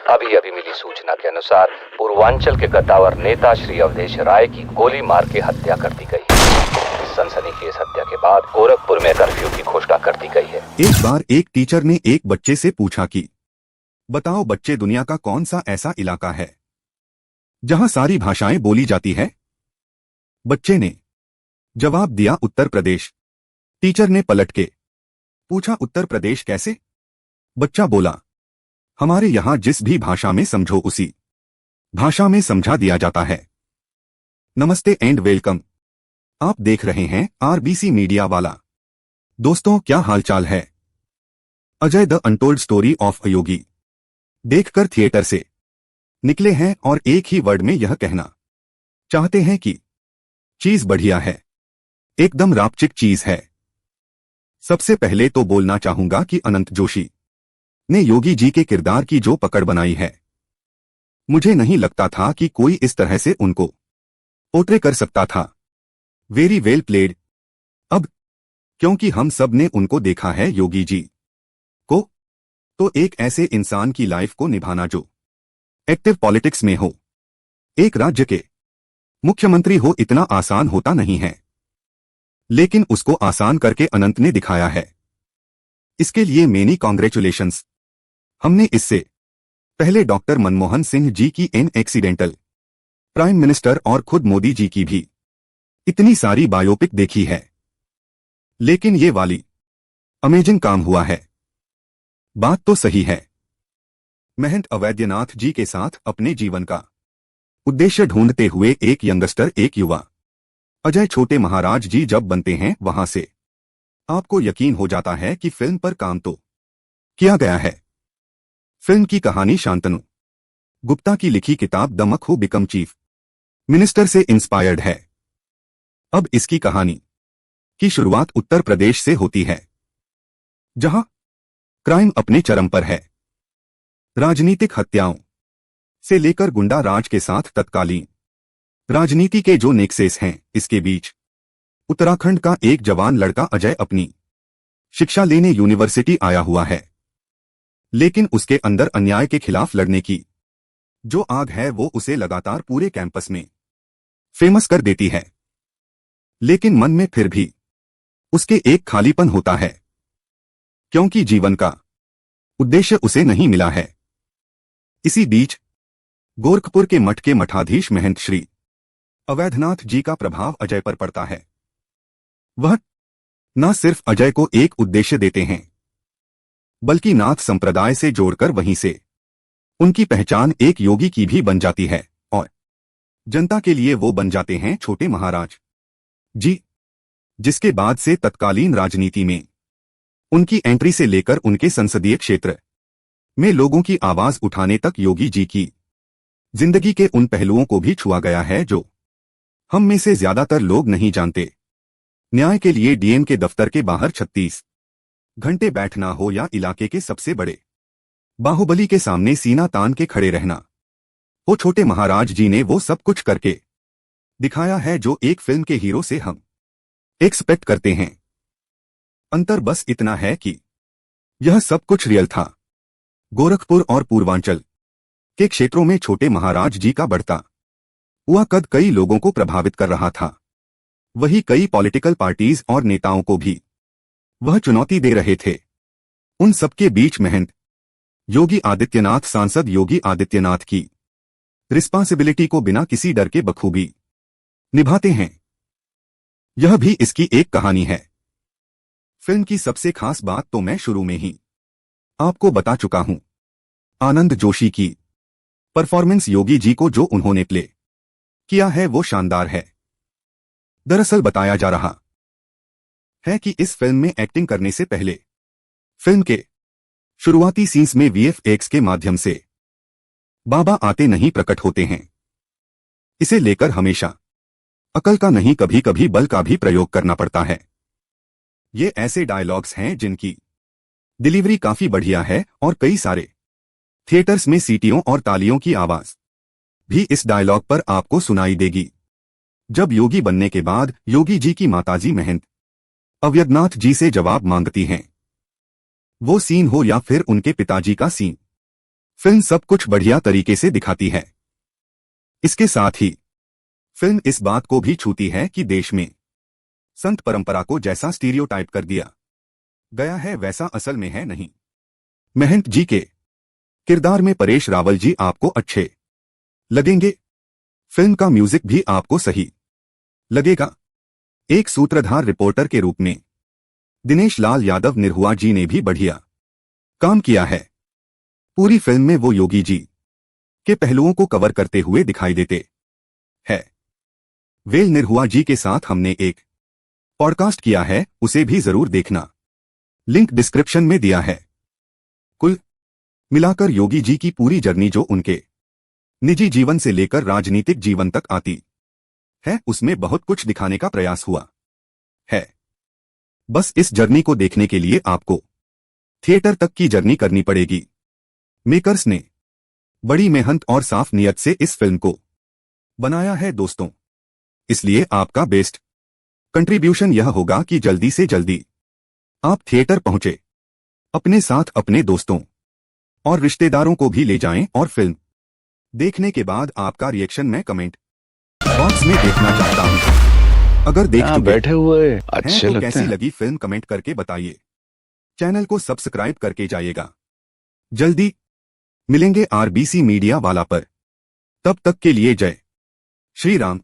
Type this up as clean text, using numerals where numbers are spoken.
अभी अभी मिली सूचना के अनुसार पूर्वांचल के कद्दावर नेता श्री अवधेश राय की गोली मार के हत्या कर दी गई है। सनसनीखेज हत्या के बाद गोरखपुर में कर्फ्यू की घोषणा कर दी गई है। एक बार एक टीचर ने एक बच्चे से पूछा कि बताओ बच्चे, दुनिया का कौन सा ऐसा इलाका है जहां सारी भाषाएं बोली जाती है? बच्चे ने जवाब दिया उत्तर प्रदेश। टीचर ने पलट के पूछा उत्तर प्रदेश कैसे? बच्चा बोला हमारे यहां जिस भी भाषा में समझो उसी भाषा में समझा दिया जाता है। नमस्ते एंड वेलकम। आप देख रहे हैं आरबीसी मीडिया वाला। दोस्तों, क्या हालचाल है? Ajay the untold story of a yogi देखकर थिएटर से निकले हैं और एक ही वर्ड में यह कहना चाहते हैं कि चीज बढ़िया है, एकदम रापचिक चीज है। सबसे पहले तो बोलना चाहूंगा कि अनंत जोशी ने योगी जी के किरदार की जो पकड़ बनाई है, मुझे नहीं लगता था कि कोई इस तरह से उनको पोर्ट्रे कर सकता था। Very well played. अब क्योंकि हम सब ने उनको देखा है योगी जी को, तो एक ऐसे इंसान की लाइफ को निभाना जो एक्टिव पॉलिटिक्स में हो, एक राज्य के मुख्यमंत्री हो, इतना आसान होता नहीं है, लेकिन उसको आसान करके अनंत ने दिखाया है। इसके लिए मेनी कॉन्ग्रेचुलेशंस। हमने इससे पहले डॉक्टर मनमोहन सिंह जी की एन एक्सीडेंटल प्राइम मिनिस्टर और खुद मोदी जी की भी इतनी सारी बायोपिक देखी है, लेकिन ये वाली अमेजिंग काम हुआ है। बात तो सही है। महंत अवैद्यनाथ जी के साथ अपने जीवन का उद्देश्य ढूंढते हुए एक यंगस्टर, एक युवा अजय छोटे महाराज जी जब बनते हैं, वहां से आपको यकीन हो जाता है कि फिल्म पर काम तो किया गया है। फिल्म की कहानी शांतनु गुप्ता की लिखी किताब द मक हू बिकम चीफ मिनिस्टर से इंस्पायर्ड है। अब इसकी कहानी की शुरुआत उत्तर प्रदेश से होती है, जहां क्राइम अपने चरम पर है। राजनीतिक हत्याओं से लेकर गुंडा राज के साथ तत्कालीन राजनीति के जो नेक्सेस हैं, इसके बीच उत्तराखंड का एक जवान लड़का अजय अपनी शिक्षा लेने यूनिवर्सिटी आया हुआ है, लेकिन उसके अंदर अन्याय के खिलाफ लड़ने की जो आग है वो उसे लगातार पूरे कैंपस में फेमस कर देती है। लेकिन मन में फिर भी उसके एक खालीपन होता है, क्योंकि जीवन का उद्देश्य उसे नहीं मिला है। इसी बीच गोरखपुर के मठ के मठाधीश महंत श्री अवैधनाथ जी का प्रभाव अजय पर पड़ता है। वह न सिर्फ अजय को एक उद्देश्य देते हैं, बल्कि नाथ संप्रदाय से जोड़कर वहीं से उनकी पहचान एक योगी की भी बन जाती है और जनता के लिए वो बन जाते हैं छोटे महाराज जी, जिसके बाद से तत्कालीन राजनीति में उनकी एंट्री से लेकर उनके संसदीय क्षेत्र में लोगों की आवाज उठाने तक योगी जी की जिंदगी के उन पहलुओं को भी छुआ गया है जो हम में से ज्यादातर लोग नहीं जानते। न्याय के लिए डीएम के दफ्तर के बाहर 36 घंटे बैठना हो या इलाके के सबसे बड़े बाहुबली के सामने सीना तान के खड़े रहना हो, छोटे महाराज जी ने वो सब कुछ करके दिखाया है जो एक फिल्म के हीरो से हम एक्सपेक्ट करते हैं। अंतर बस इतना है कि यह सब कुछ रियल था। गोरखपुर और पूर्वांचल के क्षेत्रों में छोटे महाराज जी का बढ़ता हुआ कद कई लोगों को प्रभावित कर रहा था। वही कई पॉलिटिकल पार्टीज और नेताओं को भी वह चुनौती दे रहे थे। उन सबके बीच महंत योगी आदित्यनाथ, सांसद योगी आदित्यनाथ की रिस्पांसिबिलिटी को बिना किसी डर के बखूबी निभाते हैं। यह भी इसकी एक कहानी है। फिल्म की सबसे खास बात तो मैं शुरू में ही आपको बता चुका हूं। आनंद जोशी की परफॉर्मेंस, योगी जी को जो उन्होंने प्ले किया है वो शानदार है। दरअसल बताया जा रहा है कि इस फिल्म में एक्टिंग करने से पहले फिल्म के शुरुआती सीन्स में वीएफएक्स के माध्यम से बाबा आते नहीं प्रकट होते हैं। इसे लेकर हमेशा अकल का नहीं, कभी कभी बल का भी प्रयोग करना पड़ता है। ये ऐसे डायलॉग्स हैं जिनकी डिलीवरी काफी बढ़िया है और कई सारे थिएटर्स में सीटियों और तालियों की आवाज भी इस डायलॉग पर आपको सुनाई देगी। जब योगी बनने के बाद योगी जी की माताजी महंत अवैधनाथ जी से जवाब मांगती हैं, वो सीन हो या फिर उनके पिताजी का सीन, फिल्म सब कुछ बढ़िया तरीके से दिखाती है। इसके साथ ही फिल्म इस बात को भी छूती है कि देश में संत परंपरा को जैसा स्टीरियोटाइप कर दिया गया है वैसा असल में है नहीं। महंत जी के किरदार में परेश रावल जी आपको अच्छे लगेंगे। फिल्म का म्यूजिक भी आपको सही लगेगा। एक सूत्रधार रिपोर्टर के रूप में दिनेश लाल यादव निरहुआ जी ने भी बढ़िया काम किया है। पूरी फिल्म में वो योगी जी के पहलुओं को कवर करते हुए दिखाई देते हैं। वेल निरहुआ जी के साथ हमने एक पॉडकास्ट किया है, उसे भी जरूर देखना, लिंक डिस्क्रिप्शन में दिया है। कुल मिलाकर योगी जी की पूरी जर्नी जो उनके निजी जीवन से लेकर राजनीतिक जीवन तक आती है उसमें बहुत कुछ दिखाने का प्रयास हुआ है। बस इस जर्नी को देखने के लिए आपको थिएटर तक की जर्नी करनी पड़ेगी। मेकर्स ने बड़ी मेहनत और साफ नियत से इस फिल्म को बनाया है दोस्तों, इसलिए आपका बेस्ट कंट्रीब्यूशन यह होगा कि जल्दी से जल्दी आप थिएटर पहुंचे, अपने साथ अपने दोस्तों और रिश्तेदारों को भी ले जाएं और फिल्म देखने के बाद आपका रिएक्शन मैं कमेंट बॉक्स में देखना चाहता हूं। अगर देख चुके बैठे हुए हैं अच्छे तो लगते कैसी हैं। लगी फिल्म कमेंट करके बताइए। चैनल को सब्सक्राइब करके जाइएगा। जल्दी मिलेंगे आरबीसी मीडिया वाला पर। तब तक के लिए जय श्री राम।